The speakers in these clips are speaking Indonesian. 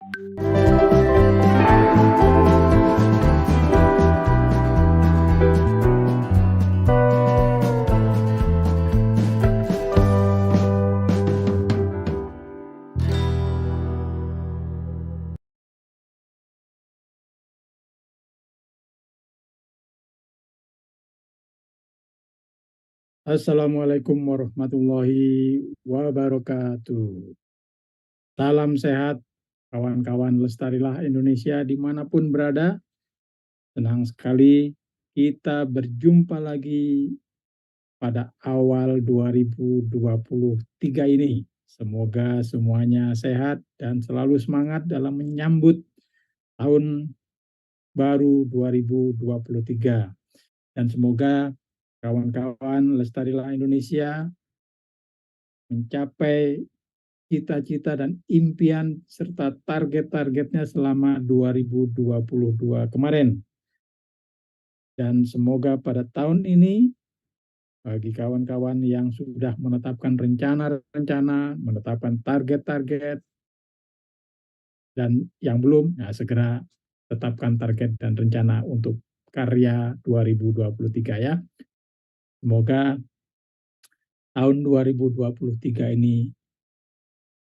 Assalamualaikum warahmatullahi wabarakatuh. Salam sehat, kawan-kawan Lestarilah Indonesia dimanapun berada. Senang sekali kita berjumpa lagi pada awal 2023 ini. Semoga semuanya sehat dan selalu semangat dalam menyambut tahun baru 2023. Dan semoga kawan-kawan Lestarilah Indonesia mencapai cita-cita dan impian serta target-targetnya selama 2022 kemarin. Dan semoga pada tahun ini bagi kawan-kawan yang sudah menetapkan rencana-rencana, menetapkan target-target, dan yang belum, ya segera tetapkan target dan rencana untuk karya 2023 ya. Semoga tahun 2023 ini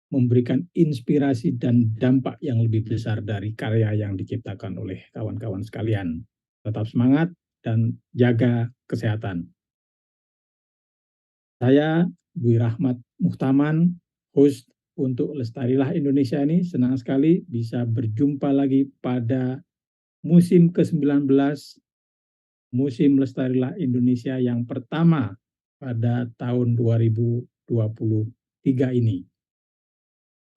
memberikan inspirasi dan dampak yang lebih besar dari karya yang diciptakan oleh kawan-kawan sekalian. Tetap semangat dan jaga kesehatan. Saya Dwi Rahmat Muhtaman, host untuk Lestarilah Indonesia ini, senang sekali bisa berjumpa lagi pada musim ke-19, musim Lestarilah Indonesia yang pertama pada tahun 2023 ini.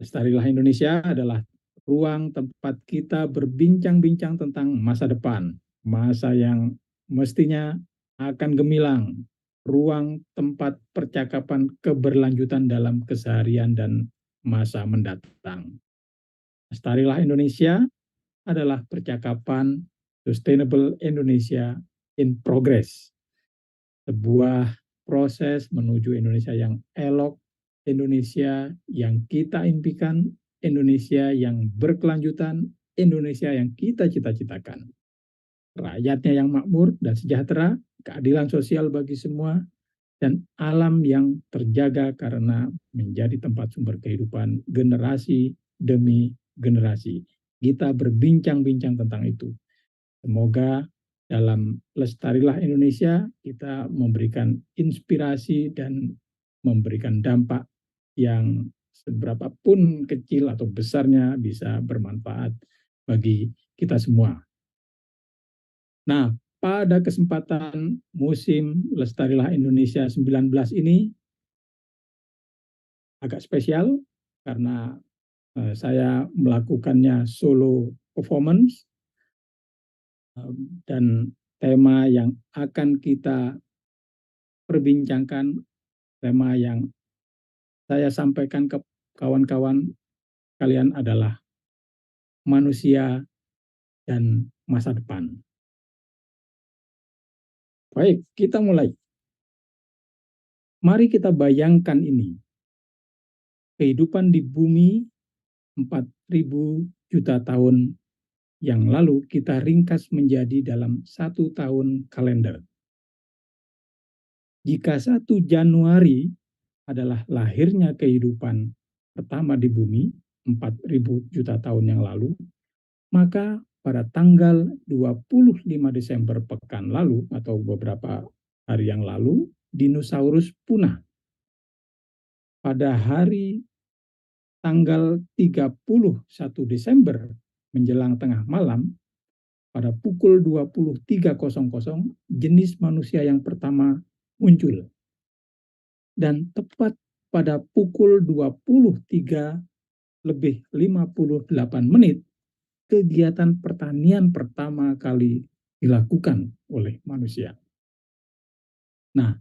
Lestarilah Indonesia adalah ruang tempat kita berbincang-bincang tentang masa depan, masa yang mestinya akan gemilang, ruang tempat percakapan keberlanjutan dalam keseharian dan masa mendatang. Lestarilah Indonesia adalah percakapan Sustainable Indonesia in Progress, sebuah proses menuju Indonesia yang elok, Indonesia yang kita impikan, Indonesia yang berkelanjutan, Indonesia yang kita cita-citakan. Rakyatnya yang makmur dan sejahtera, keadilan sosial bagi semua, dan alam yang terjaga karena menjadi tempat sumber kehidupan generasi demi generasi. Kita berbincang-bincang tentang itu. Semoga dalam Lestarilah Indonesia kita memberikan inspirasi dan memberikan dampak yang seberapapun kecil atau besarnya bisa bermanfaat bagi kita semua. Nah, pada kesempatan musim Lestarilah Indonesia 19 ini agak spesial karena saya melakukannya solo performance, dan tema yang akan kita perbincangkan, tema yang saya sampaikan ke kawan-kawan kalian adalah manusia dan masa depan. Baik, kita mulai. Mari kita bayangkan ini. Kehidupan di bumi 4.000 juta tahun yang lalu kita ringkas menjadi dalam 1 tahun kalender. Jika 1 Januari adalah lahirnya kehidupan pertama di bumi 4.000 juta tahun yang lalu, maka pada tanggal 25 Desember pekan lalu atau beberapa hari yang lalu, dinosaurus punah. Pada hari tanggal 31 Desember menjelang tengah malam, pada pukul 23.00, jenis manusia yang pertama muncul. Dan tepat pada pukul 23:58, kegiatan pertanian pertama kali dilakukan oleh manusia. Nah,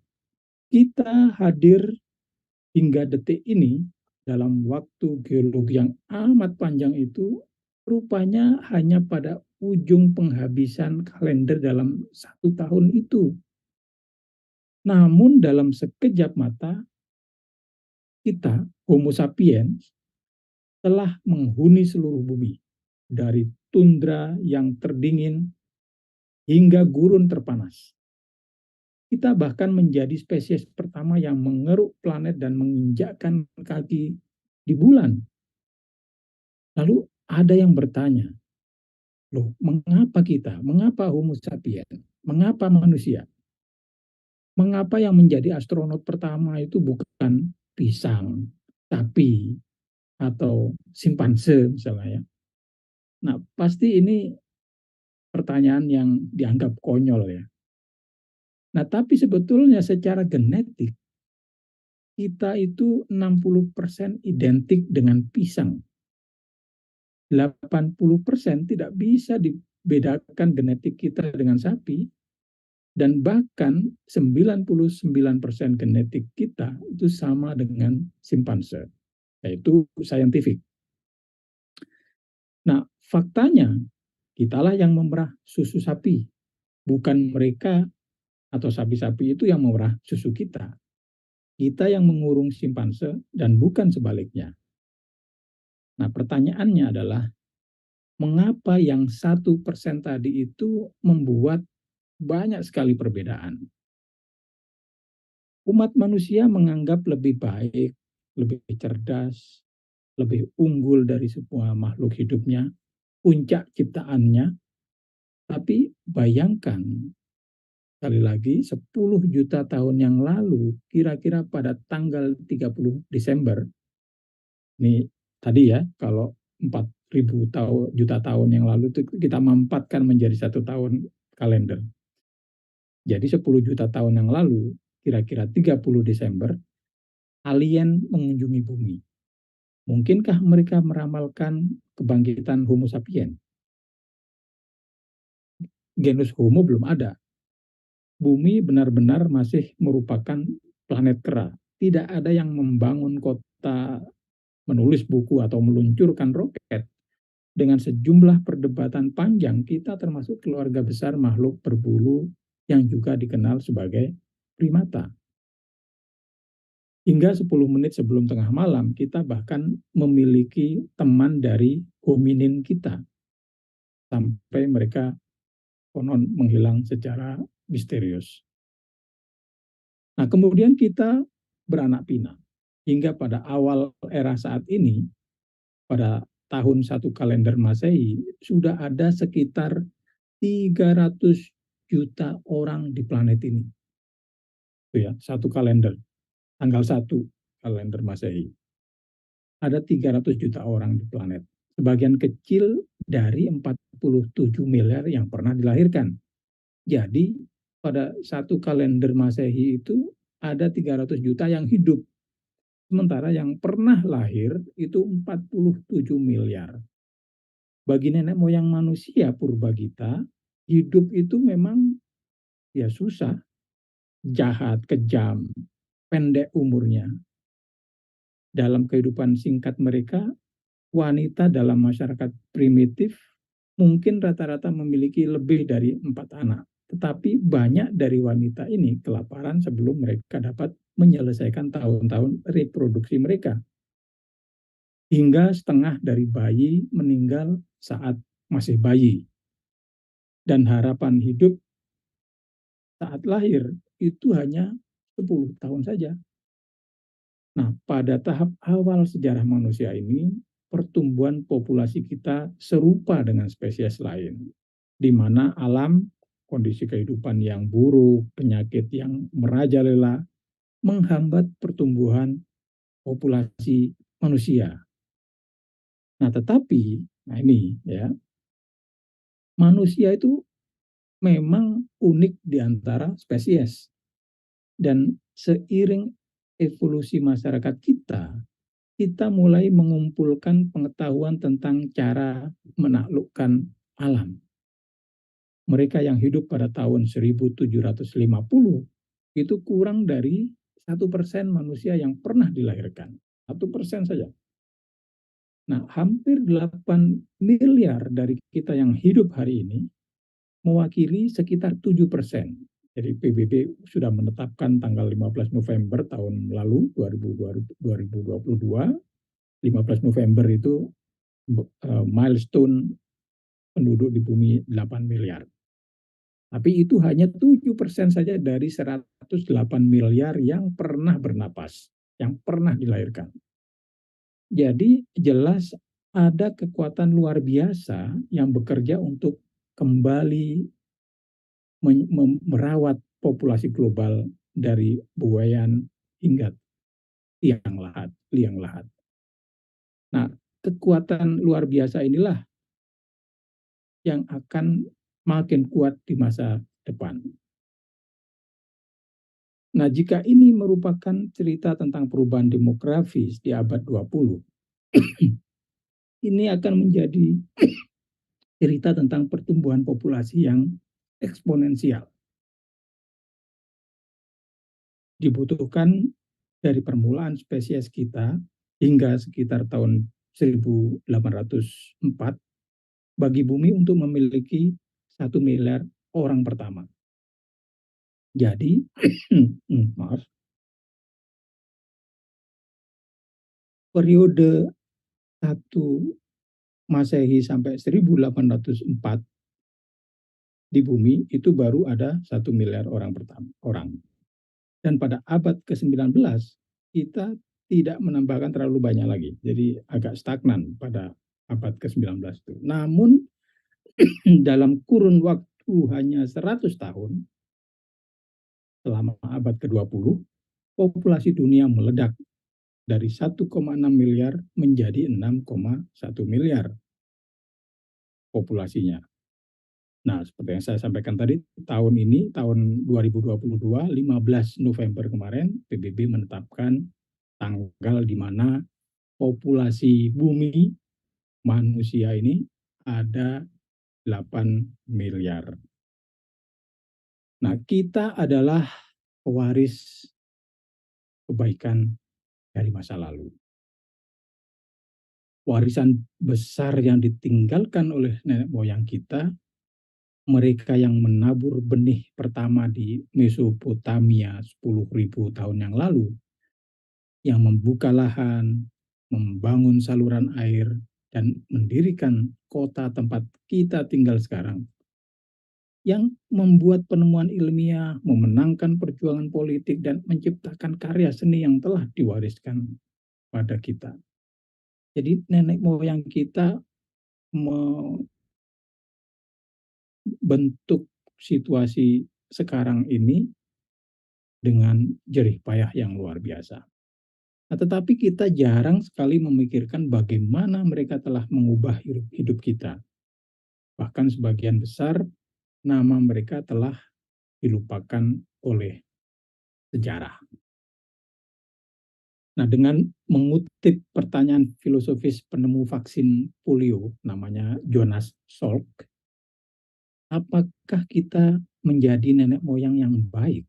kita hadir hingga detik ini dalam waktu geologi yang amat panjang itu rupanya hanya pada ujung penghabisan kalender dalam 1 tahun itu. Namun dalam sekejap mata kita, Homo sapiens, telah menghuni seluruh bumi, dari tundra yang terdingin hingga gurun terpanas. Kita bahkan menjadi spesies pertama yang mengeruk planet dan menginjakkan kaki di bulan. Lalu ada yang bertanya, loh, mengapa kita? Mengapa Homo sapiens? Mengapa manusia? Mengapa yang menjadi astronot pertama itu bukan pisang, sapi, atau simpanse misalnya ya? Nah, pasti ini pertanyaan yang dianggap konyol ya. Nah, tapi sebetulnya secara genetik kita itu 60% identik dengan pisang. 80% tidak bisa dibedakan genetik kita dengan sapi, dan bahkan 99% genetik kita itu sama dengan simpanse, yaitu saintifik. Nah, faktanya kitalah yang memerah susu sapi, bukan mereka atau sapi-sapi itu yang memerah susu kita. Kita yang mengurung simpanse dan bukan sebaliknya. Nah, pertanyaannya adalah mengapa yang 1% tadi itu membuat banyak sekali perbedaan. Umat manusia menganggap lebih baik, lebih cerdas, lebih unggul dari semua makhluk hidupnya, puncak ciptaannya. Tapi bayangkan, sekali lagi 10 juta tahun yang lalu, kira-kira pada tanggal 30 Desember, ini tadi ya, kalau 4.000 juta tahun yang lalu itu kita mampatkan menjadi 1 tahun kalender. Jadi 10 juta tahun yang lalu, kira-kira 30 Desember, alien mengunjungi bumi. Mungkinkah mereka meramalkan kebangkitan Homo sapiens? Genus Homo belum ada. Bumi benar-benar masih merupakan planet kera. Tidak ada yang membangun kota, menulis buku, atau meluncurkan roket. Dengan sejumlah perdebatan panjang, kita termasuk keluarga besar makhluk berbulu yang juga dikenal sebagai primata. Hingga 10 menit sebelum tengah malam, kita bahkan memiliki teman dari hominin kita, sampai mereka konon menghilang secara misterius. Nah, kemudian kita beranak pinak. Hingga pada awal era saat ini, pada tahun 1 kalender Masehi, sudah ada sekitar 300 juta orang di planet ini. Itu ya, 1 kalender, tanggal 1 kalender Masehi. Ada 300 juta orang di planet. Sebagian kecil dari 47 miliar yang pernah dilahirkan. Jadi pada 1 kalender Masehi itu ada 300 juta yang hidup. Sementara yang pernah lahir itu 47 miliar. Bagi nenek moyang manusia Purbagita, hidup itu memang ya susah, jahat, kejam, pendek umurnya. Dalam kehidupan singkat mereka, wanita dalam masyarakat primitif mungkin rata-rata memiliki lebih dari 4 anak. Tetapi banyak dari wanita ini kelaparan sebelum mereka dapat menyelesaikan tahun-tahun reproduksi mereka. Hingga setengah dari bayi meninggal saat masih bayi. Dan harapan hidup saat lahir itu hanya 10 tahun saja. Nah, pada tahap awal sejarah manusia ini, pertumbuhan populasi kita serupa dengan spesies lain, di mana alam, kondisi kehidupan yang buruk, penyakit yang merajalela, menghambat pertumbuhan populasi manusia. Nah, tetapi, nah ini ya, manusia itu memang unik di antara spesies. Dan seiring evolusi masyarakat kita, kita mulai mengumpulkan pengetahuan tentang cara menaklukkan alam. Mereka yang hidup pada tahun 1750 itu kurang dari 1% manusia yang pernah dilahirkan. 1% saja. Nah, hampir 8 miliar dari kita yang hidup hari ini mewakili sekitar 7%. Jadi PBB sudah menetapkan tanggal 15 November tahun lalu 2022 15 November itu milestone penduduk di bumi 8 miliar. Tapi itu hanya 7% saja dari 108 miliar yang pernah bernapas, yang pernah dilahirkan. Jadi jelas ada kekuatan luar biasa yang bekerja untuk kembali merawat populasi global dari buayan hingga liang lahat. Nah, kekuatan luar biasa inilah yang akan makin kuat di masa depan. Nah, jika ini merupakan cerita tentang perubahan demografis di abad 20, ini akan menjadi cerita tentang pertumbuhan populasi yang eksponensial. Dibutuhkan dari permulaan spesies kita hingga sekitar tahun 1804 bagi bumi untuk memiliki 1 miliar orang pertama. Jadi, maaf, periode 1 Masehi sampai 1804 di bumi itu baru ada 1 miliar orang pertama. Dan pada abad ke-19 kita tidak menambahkan terlalu banyak lagi. Jadi agak stagnan pada abad ke-19 itu. Namun dalam kurun waktu hanya 100 tahun selama abad ke-20, populasi dunia meledak dari 1,6 miliar menjadi 6,1 miliar populasinya. Nah, seperti yang saya sampaikan tadi, tahun 2022, 15 November kemarin, PBB menetapkan tanggal di mana populasi bumi manusia ini ada 8 miliar. Nah, kita adalah pewaris kebaikan dari masa lalu. Warisan besar yang ditinggalkan oleh nenek moyang kita, mereka yang menabur benih pertama di Mesopotamia 10.000 tahun yang lalu, yang membuka lahan, membangun saluran air, dan mendirikan kota tempat kita tinggal sekarang, yang membuat penemuan ilmiah, memenangkan perjuangan politik, dan menciptakan karya seni yang telah diwariskan pada kita. Jadi nenek moyang kita membentuk situasi sekarang ini dengan jerih payah yang luar biasa. Nah, tetapi kita jarang sekali memikirkan bagaimana mereka telah mengubah hidup kita. Bahkan sebagian besar nama mereka telah dilupakan oleh sejarah. Nah, dengan mengutip pertanyaan filosofis penemu vaksin polio, namanya Jonas Salk, apakah kita menjadi nenek moyang yang baik?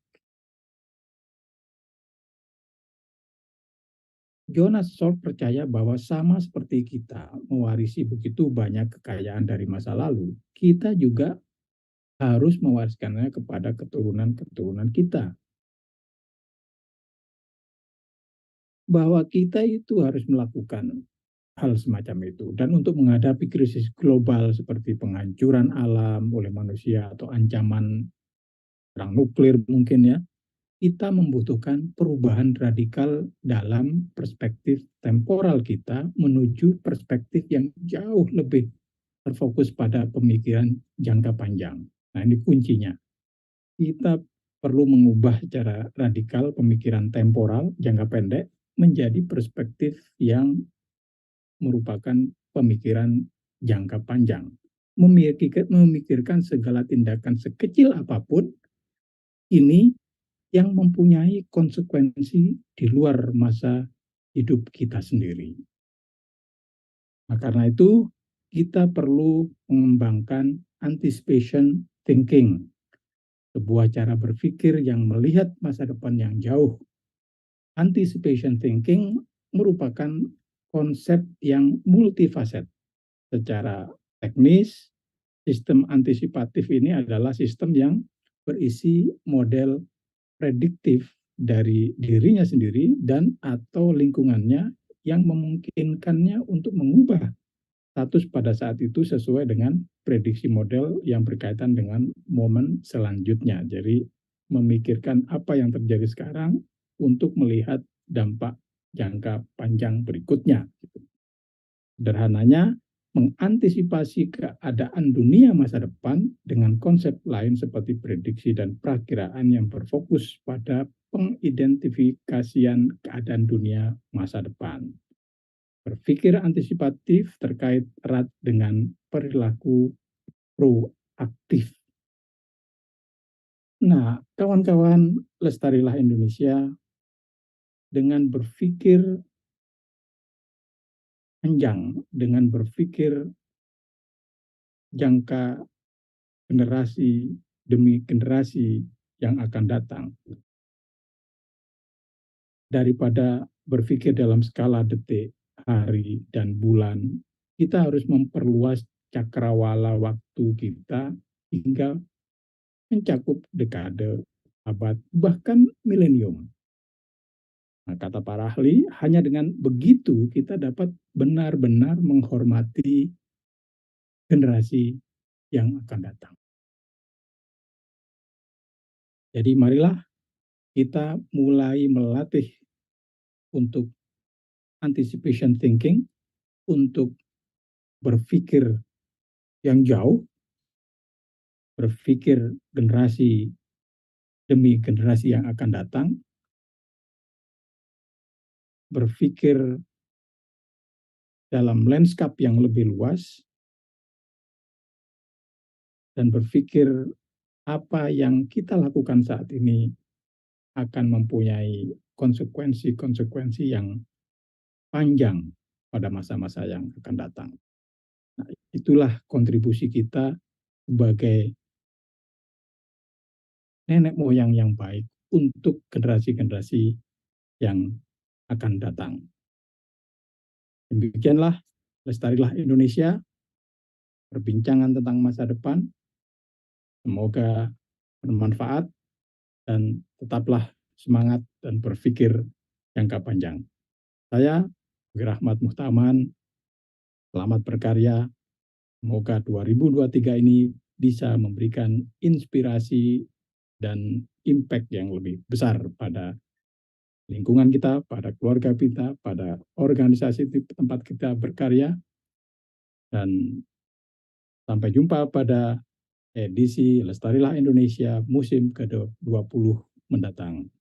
Jonas Salk percaya bahwa sama seperti kita mewarisi begitu banyak kekayaan dari masa lalu, kita juga harus mewariskannya kepada keturunan-keturunan kita. Bahwa kita itu harus melakukan hal semacam itu. Dan untuk menghadapi krisis global seperti penghancuran alam oleh manusia atau ancaman perang nuklir mungkin ya, kita membutuhkan perubahan radikal dalam perspektif temporal kita menuju perspektif yang jauh lebih terfokus pada pemikiran jangka panjang. Nah, ini kuncinya. Kita perlu mengubah secara radikal pemikiran temporal jangka pendek menjadi perspektif yang merupakan pemikiran jangka panjang. Memikirkan segala tindakan sekecil apapun ini yang mempunyai konsekuensi di luar masa hidup kita sendiri. Nah, karena itu kita perlu mengembangkan anticipation thinking, sebuah cara berpikir yang melihat masa depan yang jauh. Anticipation thinking merupakan konsep yang multifaset. Secara teknis, sistem antisipatif ini adalah sistem yang berisi model prediktif dari dirinya sendiri dan atau lingkungannya yang memungkinkannya untuk mengubah status pada saat itu sesuai dengan prediksi model yang berkaitan dengan momen selanjutnya. Jadi memikirkan apa yang terjadi sekarang untuk melihat dampak jangka panjang berikutnya. Sederhananya, mengantisipasi keadaan dunia masa depan dengan konsep lain seperti prediksi dan perakiraan yang berfokus pada pengidentifikasian keadaan dunia masa depan. Berpikir antisipatif terkait erat dengan perilaku proaktif. Nah, kawan-kawan Lestarilah Indonesia dengan berpikir panjang, dengan berpikir jangka generasi demi generasi yang akan datang. Daripada berpikir dalam skala detik, hari, dan bulan, kita harus memperluas cakrawala waktu kita hingga mencakup dekade, abad, bahkan milenium. Nah, kata para ahli, hanya dengan begitu kita dapat benar-benar menghormati generasi yang akan datang. Jadi marilah kita mulai melatih untuk anticipation thinking, untuk berpikir yang jauh, berpikir generasi demi generasi yang akan datang, berpikir dalam landscape yang lebih luas, dan berpikir apa yang kita lakukan saat ini akan mempunyai konsekuensi-konsekuensi yang panjang pada masa-masa yang akan datang. Nah, itulah kontribusi kita sebagai nenek moyang yang baik untuk generasi-generasi yang akan datang. Demikianlah Lestarilah Indonesia, perbincangan tentang masa depan. Semoga bermanfaat dan tetaplah semangat dan berpikir jangka panjang. Saya, Wirahmat Muhtaman, selamat berkarya. Semoga 2023 ini bisa memberikan inspirasi dan impact yang lebih besar pada lingkungan kita, pada keluarga kita, pada organisasi tempat kita berkarya. Dan sampai jumpa pada edisi Lestarilah Indonesia musim ke-20 mendatang.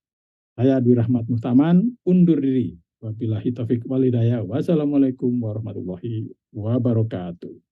Saya Dwi Rahmat Muhtaman, undur diri. Wabillahi taufik walhidayah. Wassalamualaikum warahmatullahi wabarakatuh.